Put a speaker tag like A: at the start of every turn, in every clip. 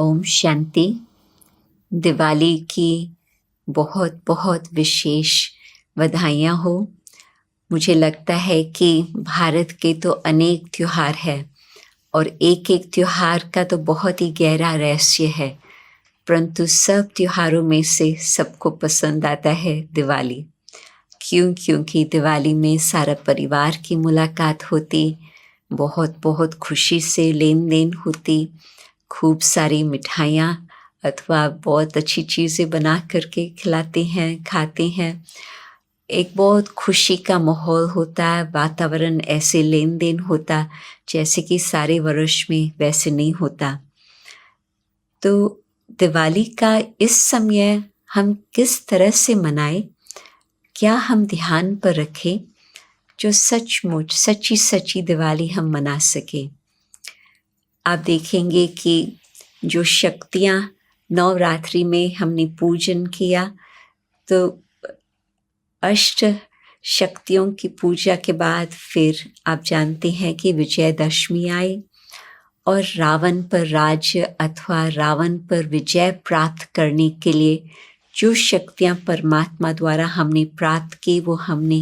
A: ओम शांति। दिवाली की बहुत बहुत विशेष बधाइयाँ हो। मुझे लगता है कि भारत के तो अनेक त्योहार हैं और एक एक त्योहार का तो बहुत ही गहरा रहस्य है, परंतु सब त्योहारों में से सबको पसंद आता है दिवाली। क्योंकि दिवाली में सारा परिवार की मुलाकात होती, बहुत बहुत खुशी से लेन देन होती, खूब सारी मिठाइयाँ अथवा बहुत अच्छी चीज़ें बना करके खिलाते हैं, खाते हैं। एक बहुत खुशी का माहौल होता है, वातावरण ऐसे लेन देन होता जैसे कि सारे वर्ष में वैसे नहीं होता। तो दिवाली का इस समय हम किस तरह से मनाएं, क्या हम ध्यान पर रखें जो सचमुच सच्ची सच्ची दिवाली हम मना सकें। आप देखेंगे कि जो शक्तियाँ नवरात्रि में हमने पूजन किया, तो अष्ट शक्तियों की पूजा के बाद फिर आप जानते हैं कि विजयदशमी आई और रावण पर राज्य अथवा रावण पर विजय प्राप्त करने के लिए जो शक्तियाँ परमात्मा द्वारा हमने प्राप्त की, वो हमने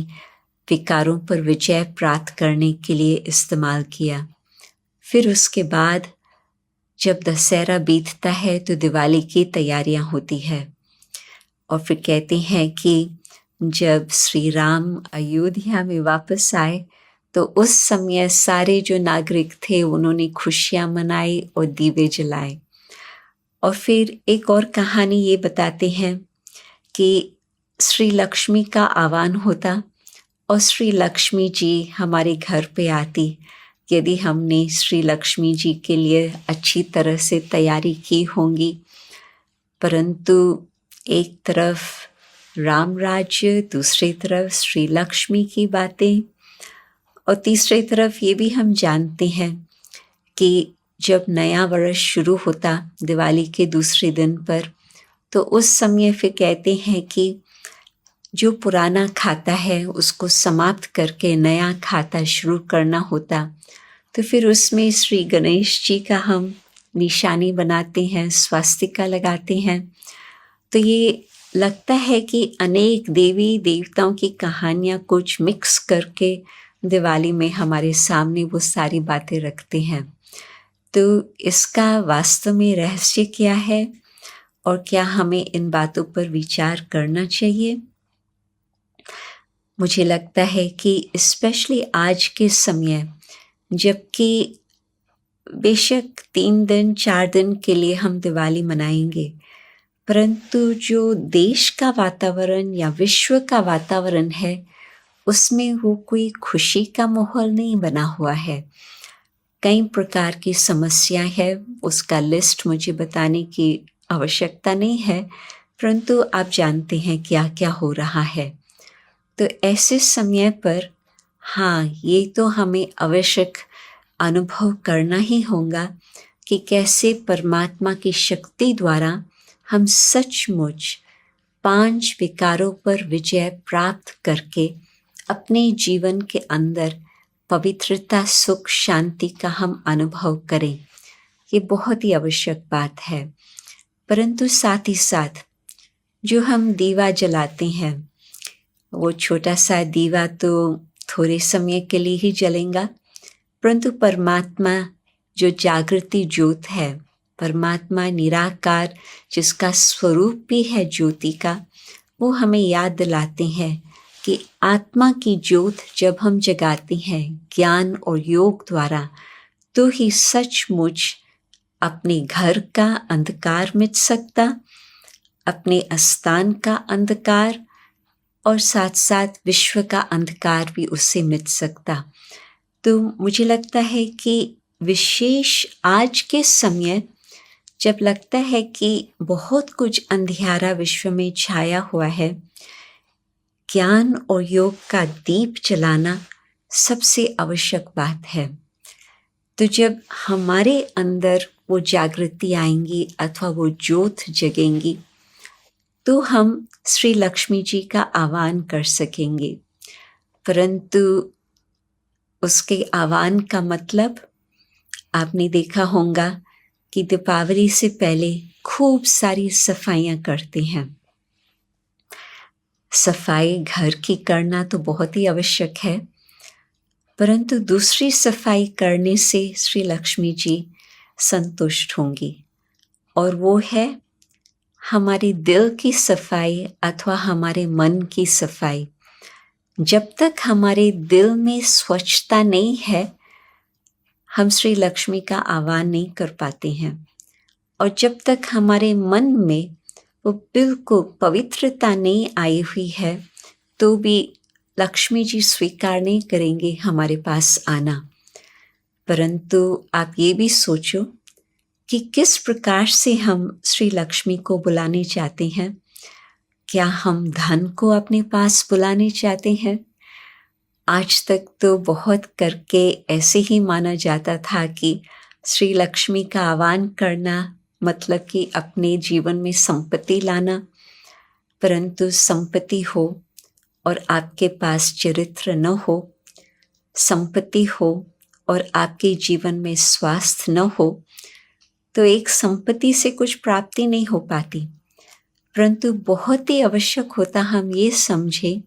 A: विकारों पर विजय प्राप्त करने के लिए इस्तेमाल किया। फिर उसके बाद जब दशहरा बीतता है तो दिवाली की तैयारियां होती है और फिर कहते हैं कि जब श्री राम अयोध्या में वापस आए तो उस समय सारे जो नागरिक थे उन्होंने खुशियां मनाई और दीवे जलाए। और फिर एक और कहानी ये बताते हैं कि श्री लक्ष्मी का आह्वान होता और श्री लक्ष्मी जी हमारे घर पे आती यदि हमने श्री लक्ष्मी जी के लिए अच्छी तरह से तैयारी की होंगी। परंतु एक तरफ राम राज्य, दूसरी तरफ श्री लक्ष्मी की बातें और तीसरी तरफ ये भी हम जानते हैं कि जब नया वर्ष शुरू होता दिवाली के दूसरे दिन पर, तो उस समय फिर कहते हैं कि जो पुराना खाता है उसको समाप्त करके नया खाता शुरू करना होता। तो फिर उसमें श्री गणेश जी का हम निशानी बनाते हैं, स्वास्तिका लगाते हैं। तो ये लगता है कि अनेक देवी देवताओं की कहानियाँ कुछ मिक्स करके दिवाली में हमारे सामने वो सारी बातें रखते हैं। तो इसका वास्तव में रहस्य क्या है और क्या हमें इन बातों पर विचार करना चाहिए? मुझे लगता है कि स्पेशली आज के समय, जबकि बेशक 3 दिन 4 दिन के लिए हम दिवाली मनाएंगे, परंतु जो देश का वातावरण या विश्व का वातावरण है उसमें वो कोई खुशी का माहौल नहीं बना हुआ है। कई प्रकार की समस्या है, उसका लिस्ट मुझे बताने की आवश्यकता नहीं है, परंतु आप जानते हैं क्या क्या हो रहा है। तो ऐसे समय पर हाँ, ये तो हमें आवश्यक अनुभव करना ही होगा कि कैसे परमात्मा की शक्ति द्वारा हम सचमुच 5 विकारों पर विजय प्राप्त करके अपने जीवन के अंदर पवित्रता, सुख, शांति का हम अनुभव करें। ये बहुत ही आवश्यक बात है। परंतु साथ ही साथ जो हम दीवा जलाते हैं, वो छोटा सा दीवा तो थोड़े समय के लिए ही जलेगा, परंतु परमात्मा जो जागृति ज्योत है, परमात्मा निराकार जिसका स्वरूप भी है ज्योति का, वो हमें याद दिलाते हैं कि आत्मा की ज्योत जब हम जगाते हैं ज्ञान और योग द्वारा, तो ही सचमुच अपने घर का अंधकार मिट सकता, अपने स्थान का अंधकार और साथ साथ विश्व का अंधकार भी उससे मिट सकता। तो मुझे लगता है कि विशेष आज के समय जब लगता है कि बहुत कुछ अंधियारा विश्व में छाया हुआ है, ज्ञान और योग का दीप जलाना सबसे आवश्यक बात है। तो जब हमारे अंदर वो जागृति आएंगी अथवा वो ज्योत जगेंगी, तो हम श्री लक्ष्मी जी का आह्वान कर सकेंगे। परंतु उसके आह्वान का मतलब आपने देखा होगा कि दीपावली से पहले खूब सारी सफाइयाँ करते हैं। सफाई घर की करना तो बहुत ही आवश्यक है, परंतु दूसरी सफाई करने से श्री लक्ष्मी जी संतुष्ट होंगी, और वो है हमारे दिल की सफाई अथवा हमारे मन की सफाई। जब तक हमारे दिल में स्वच्छता नहीं है, हम श्री लक्ष्मी का आह्वान नहीं कर पाते हैं, और जब तक हमारे मन में वो बिल्कुल पवित्रता नहीं आई हुई है, तो भी लक्ष्मी जी स्वीकार नहीं करेंगे हमारे पास आना। परंतु आप ये भी सोचो कि किस प्रकार से हम श्री लक्ष्मी को बुलाने चाहते हैं। क्या हम धन को अपने पास बुलाने चाहते हैं? आज तक तो बहुत करके ऐसे ही माना जाता था कि श्री लक्ष्मी का आह्वान करना मतलब कि अपने जीवन में संपत्ति लाना, परंतु संपत्ति हो और आपके पास चरित्र न हो, संपत्ति हो और आपके जीवन में स्वास्थ्य न हो, तो एक संपत्ति से कुछ प्राप्ति नहीं हो पाती। परंतु बहुत ही आवश्यक होता हम ये समझें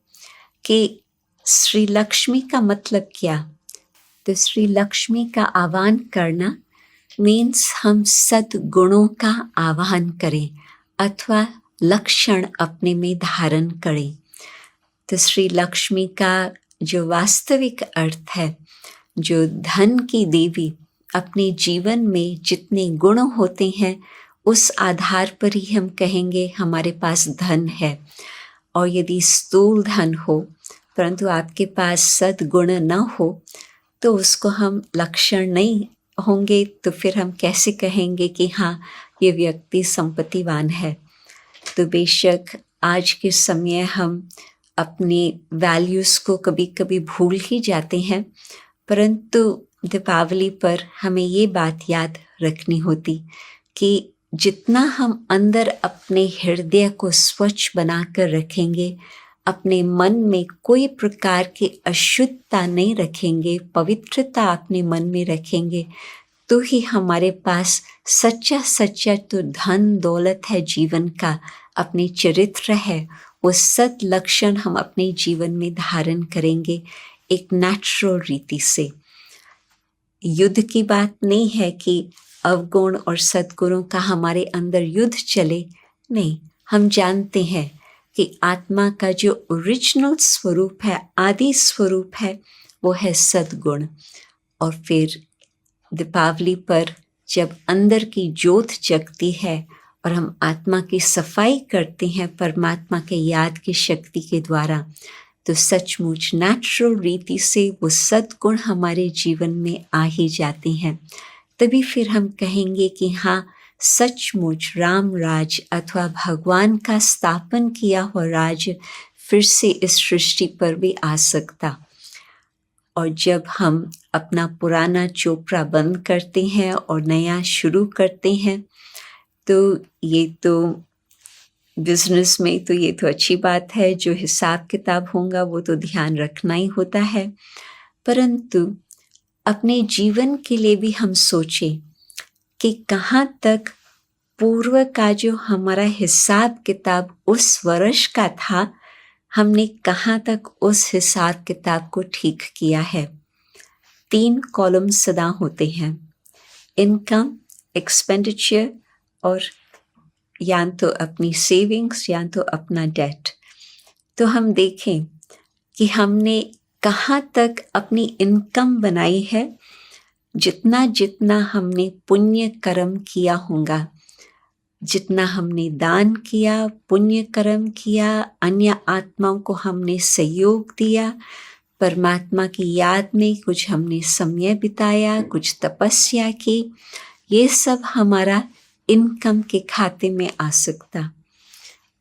A: कि श्री लक्ष्मी का मतलब क्या। तो श्री लक्ष्मी का आह्वान करना मीन्स हम सद्गुणों का आह्वान करें अथवा लक्षण अपने में धारण करें। तो श्री लक्ष्मी का जो वास्तविक अर्थ है, जो धन की देवी अपने जीवन में जितने गुण होते हैं उस आधार पर ही हम कहेंगे हमारे पास धन है। और यदि स्थूल धन हो परंतु आपके पास सद्गुण न हो तो उसको हम लक्षण नहीं होंगे, तो फिर हम कैसे कहेंगे कि हाँ ये व्यक्ति संपत्तिवान है। तो बेशक आज के समय हम अपनी वैल्यूज़ को कभी कभी भूल ही जाते हैं, परंतु दीपावली पर हमें ये बात याद रखनी होती कि जितना हम अंदर अपने हृदय को स्वच्छ बनाकर रखेंगे, अपने मन में कोई प्रकार की अशुद्धता नहीं रखेंगे, पवित्रता अपने मन में रखेंगे, तो ही हमारे पास सच्चा सच्चा तो धन दौलत है जीवन का, अपने चरित्र है, वो सत लक्षण हम अपने जीवन में धारण करेंगे एक नेचुरल रीति से। युद्ध की बात नहीं है कि अवगुण और सद्गुणों का हमारे अंदर युद्ध चले, नहीं। हम जानते हैं कि आत्मा का जो ओरिजिनल स्वरूप है, आदि स्वरूप है, वो है सद्गुण। और फिर दीपावली पर जब अंदर की ज्योत जगती है और हम आत्मा की सफाई करते हैं परमात्मा के याद की शक्ति के द्वारा, तो सचमुच नेचुरल रीति से वो सद्गुण हमारे जीवन में आ ही जाते हैं। तभी फिर हम कहेंगे कि हाँ सचमुच राम राज अथवा भगवान का स्थापन किया हुआ राज फिर से इस सृष्टि पर भी आ सकता। और जब हम अपना पुराना चोपड़ा बंद करते हैं और नया शुरू करते हैं, तो ये तो बिजनेस में तो ये तो अच्छी बात है, जो हिसाब किताब होगा वो तो ध्यान रखना ही होता है, परंतु अपने जीवन के लिए भी हम सोचें कि कहाँ तक पूर्व का जो हमारा हिसाब किताब उस वर्ष का था, हमने कहाँ तक उस हिसाब किताब को ठीक किया है। 3 कॉलम सदा होते हैं, इनकम, एक्सपेंडिचर और या तो अपनी सेविंग्स या तो अपना डेट। तो हम देखें कि हमने कहाँ तक अपनी इनकम बनाई है। जितना जितना हमने पुण्य कर्म किया होगा, जितना हमने दान किया, पुण्य कर्म किया, अन्य आत्माओं को हमने सहयोग दिया, परमात्मा की याद में कुछ हमने समय बिताया, कुछ तपस्या की, ये सब हमारा इनकम के खाते में आ सकता।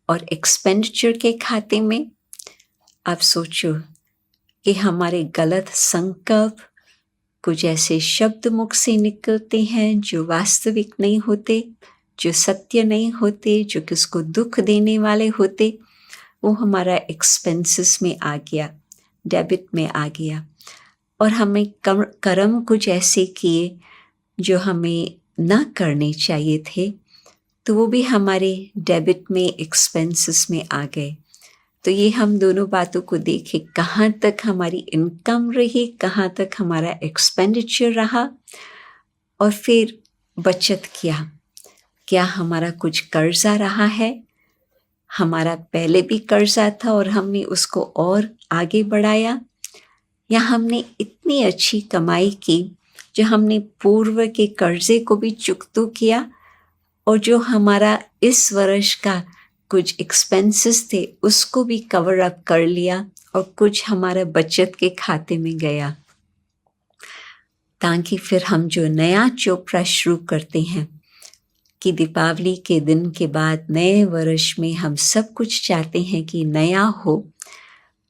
A: और एक्सपेंडिचर के खाते में आप सोचो कि हमारे गलत संकल्प, कुछ ऐसे शब्द मुख से निकलते हैं जो वास्तविक नहीं होते, जो सत्य नहीं होते, जो किसको दुख देने वाले होते, वो हमारा एक्सपेंसेस में आ गया, डेबिट में आ गया। और हमें कर्म कुछ ऐसे किए जो हमें ना करने चाहिए थे, तो वो भी हमारे डेबिट में, एक्सपेंसेस में आ गए। तो ये हम दोनों बातों को देखें, कहाँ तक हमारी इनकम रही, कहाँ तक हमारा एक्सपेंडिचर रहा, और फिर बचत क्या हमारा कुछ कर्जा रहा है, हमारा पहले भी कर्जा था और हमने उसको और आगे बढ़ाया, या हमने इतनी अच्छी कमाई की जो हमने पूर्व के कर्जे को भी चुकता किया, और जो हमारा इस वर्ष का कुछ एक्सपेंसेस थे उसको भी कवर अप कर लिया, और कुछ हमारा बचत के खाते में गया, ताकि फिर हम जो नया चोपड़ा शुरू करते हैं कि दीपावली के दिन के बाद नए वर्ष में हम सब कुछ चाहते हैं कि नया हो,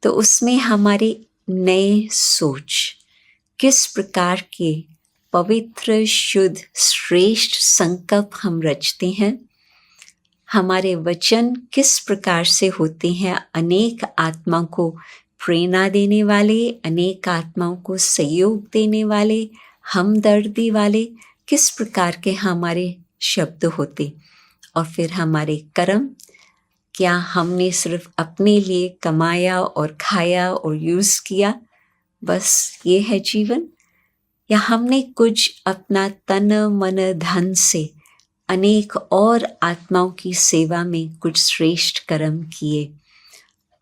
A: तो उसमें हमारे नए सोच, किस प्रकार के पवित्र, शुद्ध, श्रेष्ठ संकल्प हम रचते हैं, हमारे वचन किस प्रकार से होते हैं, अनेक आत्मा को प्रेरणा देने वाले, अनेक आत्माओं को सहयोग देने वाले, हमदर्दी वाले, किस प्रकार के हमारे शब्द होते, और फिर हमारे कर्म, क्या हमने सिर्फ अपने लिए कमाया और खाया और यूज़ किया, बस ये है जीवन, या हमने कुछ अपना तन मन धन से अनेक और आत्माओं की सेवा में कुछ श्रेष्ठ कर्म किए,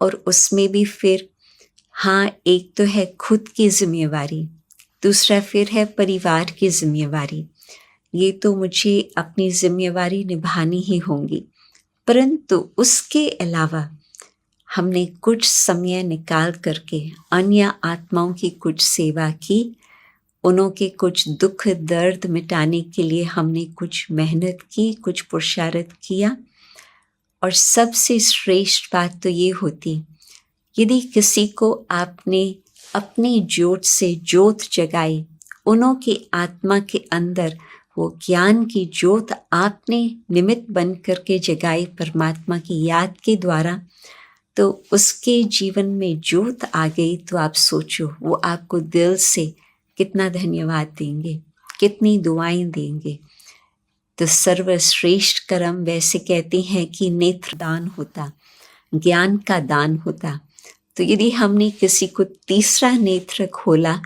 A: और उसमें भी फिर हाँ, एक तो है खुद की जिम्मेवारी, दूसरा फिर है परिवार की जिम्मेवारी। ये तो मुझे अपनी जिम्मेवारी निभानी ही होंगी, परंतु उसके अलावा हमने कुछ समय निकाल करके अन्य आत्माओं की कुछ सेवा की, उनों के कुछ दुख दर्द मिटाने के लिए हमने कुछ मेहनत की, कुछ पुरुषार्थ किया। और सबसे श्रेष्ठ बात तो ये होती, यदि किसी को आपने अपनी जोत से जोत जगाई, उनों की आत्मा के अंदर वो ज्ञान की जोत आपने निमित्त बन करके जगाई परमात्मा की याद के द्वारा, तो उसके जीवन में जोत आ गई, तो आप सोचो वो आपको दिल से कितना धन्यवाद देंगे, कितनी दुआएं देंगे। तो सर्वश्रेष्ठ कर्म वैसे कहते हैं कि नेत्रदान होता, ज्ञान का दान होता। तो यदि हमने किसी को तीसरा नेत्र खोला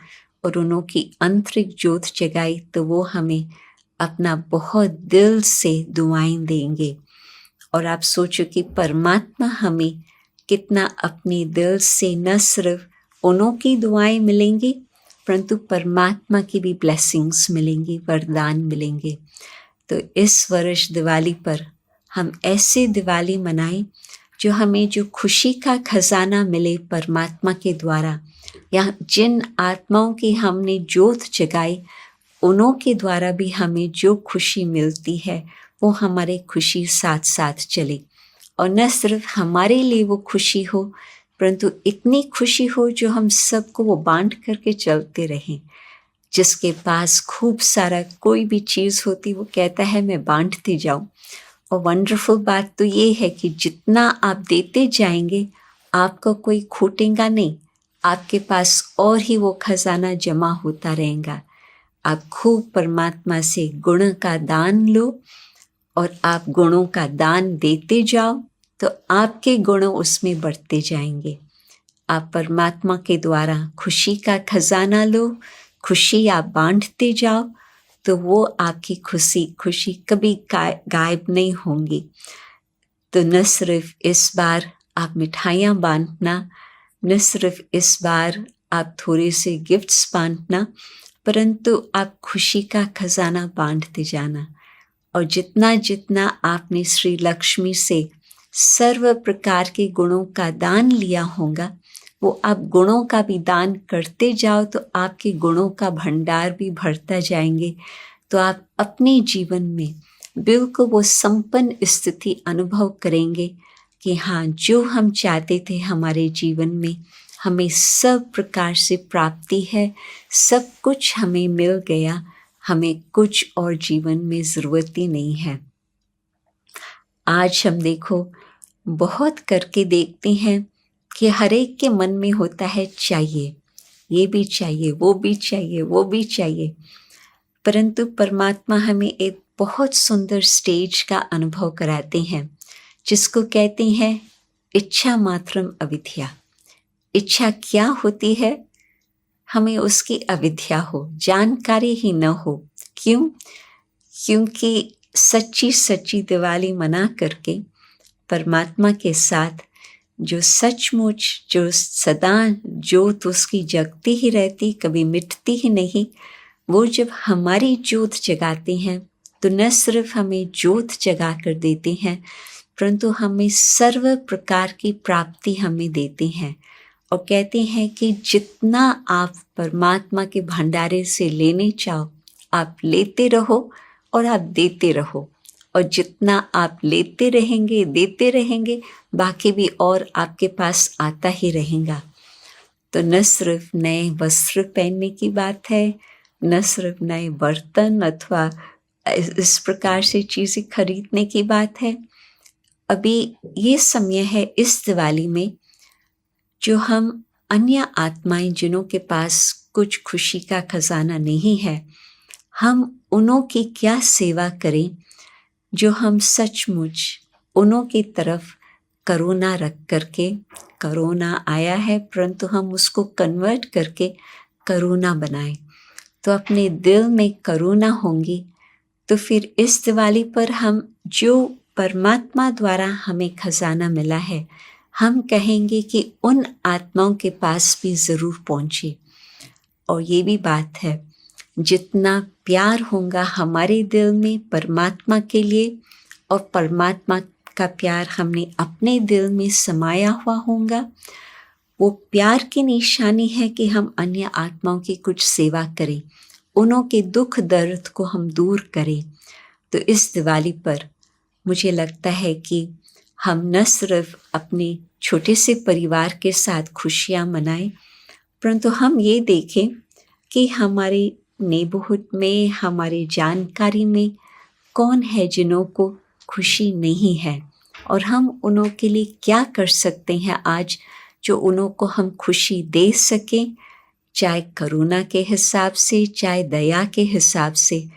A: और उन्हों की आंतरिक ज्योत जगाई, तो वो हमें अपना बहुत दिल से दुआएं देंगे। और आप सोचो कि परमात्मा हमें कितना अपने दिल से न सिर्फ उन्हों की दुआएं मिलेंगी, परंतु परमात्मा की भी ब्लेसिंग्स मिलेंगी, वरदान मिलेंगे। तो इस वर्ष दिवाली पर हम ऐसे दिवाली मनाएं जो हमें जो खुशी का खजाना मिले परमात्मा के द्वारा, या जिन आत्माओं की हमने जोत जगाई उन्हों के द्वारा भी हमें जो खुशी मिलती है वो हमारे खुशी साथ साथ चले, और न सिर्फ हमारे लिए वो खुशी हो, परंतु इतनी खुशी हो जो हम सबको वो बांट करके चलते रहें। जिसके पास खूब सारा कोई भी चीज़ होती, वो कहता है मैं बांटती जाऊं। और वंडरफुल बात तो ये है कि जितना आप देते जाएंगे आपको कोई खूटेगा नहीं, आपके पास और ही वो खजाना जमा होता रहेगा। आप खूब परमात्मा से गुण का दान लो, और आप गुणों का दान देते जाओ, तो आपके गुण उसमें बढ़ते जाएंगे। आप परमात्मा के द्वारा खुशी का खजाना लो, खुशी आप बांटते जाओ, तो वो आपकी खुशी कभी गायब नहीं होंगी। तो न सिर्फ इस बार आप मिठाइयाँ बांटना, न सिर्फ इस बार आप थोड़े से गिफ्ट्स बांटना, परंतु आप खुशी का खजाना बांटते जाना। और जितना जितना आपने श्री लक्ष्मी से सर्व प्रकार के गुणों का दान लिया होगा, वो आप गुणों का भी दान करते जाओ, तो आपके गुणों का भंडार भी बढ़ता जाएंगे। तो आप अपने जीवन में बिल्कुल वो संपन्न स्थिति अनुभव करेंगे कि हाँ, जो हम चाहते थे हमारे जीवन में हमें सब प्रकार से प्राप्ति है, सब कुछ हमें मिल गया, हमें कुछ और जीवन में ज़रूरत ही नहीं है। आज हम देखो बहुत करके देखते हैं कि हर एक के मन में होता है चाहिए, ये भी चाहिए, वो भी चाहिए, वो भी चाहिए, परंतु परमात्मा हमें एक बहुत सुंदर स्टेज का अनुभव कराते हैं, जिसको कहते हैं इच्छा मात्रम अविद्या। इच्छा क्या होती है? हमें उसकी अविद्या हो, जानकारी ही न हो। क्यों? क्योंकि सच्ची सच्ची दिवाली मना करके परमात्मा के साथ जो सचमुच, जो सदा ज्योत उसकी जगती ही रहती, कभी मिटती ही नहीं, वो जब हमारी ज्योत जगाते हैं तो न सिर्फ हमें ज्योत जगा कर देते हैं, परंतु हमें सर्व प्रकार की प्राप्ति हमें देते हैं और कहते हैं कि जितना आप परमात्मा के भंडारे से लेने चाहो, आप लेते रहो और आप देते रहो, और जितना आप लेते रहेंगे, देते रहेंगे, बाकी भी और आपके पास आता ही रहेगा। तो न सिर्फ नए वस्त्र पहनने की बात है, न सिर्फ नए बर्तन अथवा इस प्रकार से चीज़ें खरीदने की बात है। अभी ये समय है इस दिवाली में, जो हम अन्य आत्माएं जिनों के पास कुछ खुशी का खजाना नहीं है, हम उन्हों की क्या सेवा करें, जो हम सचमुच उन्हों की तरफ करुणा रख करके, करुणा आया है परंतु हम उसको कन्वर्ट करके करुणा बनाएं। तो अपने दिल में करुणा होंगी तो फिर इस दिवाली पर हम जो परमात्मा द्वारा हमें खजाना मिला है, हम कहेंगे कि उन आत्माओं के पास भी ज़रूर पहुँचे। और ये भी बात है, जितना प्यार होगा हमारे दिल में परमात्मा के लिए, और परमात्मा का प्यार हमने अपने दिल में समाया हुआ होगा, वो प्यार की निशानी है कि हम अन्य आत्माओं की कुछ सेवा करें, उन्हों के दुख दर्द को हम दूर करें। तो इस दिवाली पर मुझे लगता है कि हम न सिर्फ अपने छोटे से परिवार के साथ खुशियाँ मनाएं, परंतु हम ये देखें कि हमारे नेबरहुड में, हमारे जानकारी में कौन है जिन्हों को खुशी नहीं है, और हम उन्हों के लिए क्या कर सकते हैं आज, जो उन्हों को हम खुशी दे सकें, चाहे करुणा के हिसाब से, चाहे दया के हिसाब से।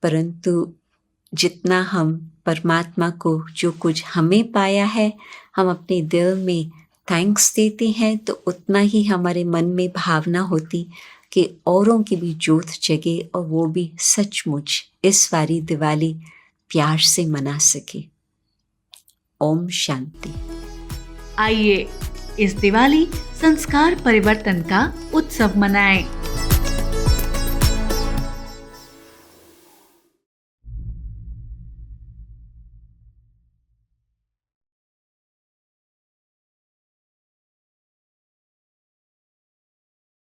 A: परंतु जितना हम परमात्मा को जो कुछ हमें पाया है, हम अपने दिल में थैंक्स देते हैं, तो उतना ही हमारे मन में भावना होती कि औरों की भी ज्योत जगे और वो भी सचमुच इस बारी दिवाली प्यार से मना सके। ओम शांति।
B: आइए इस दिवाली संस्कार परिवर्तन का उत्सव मनाएं।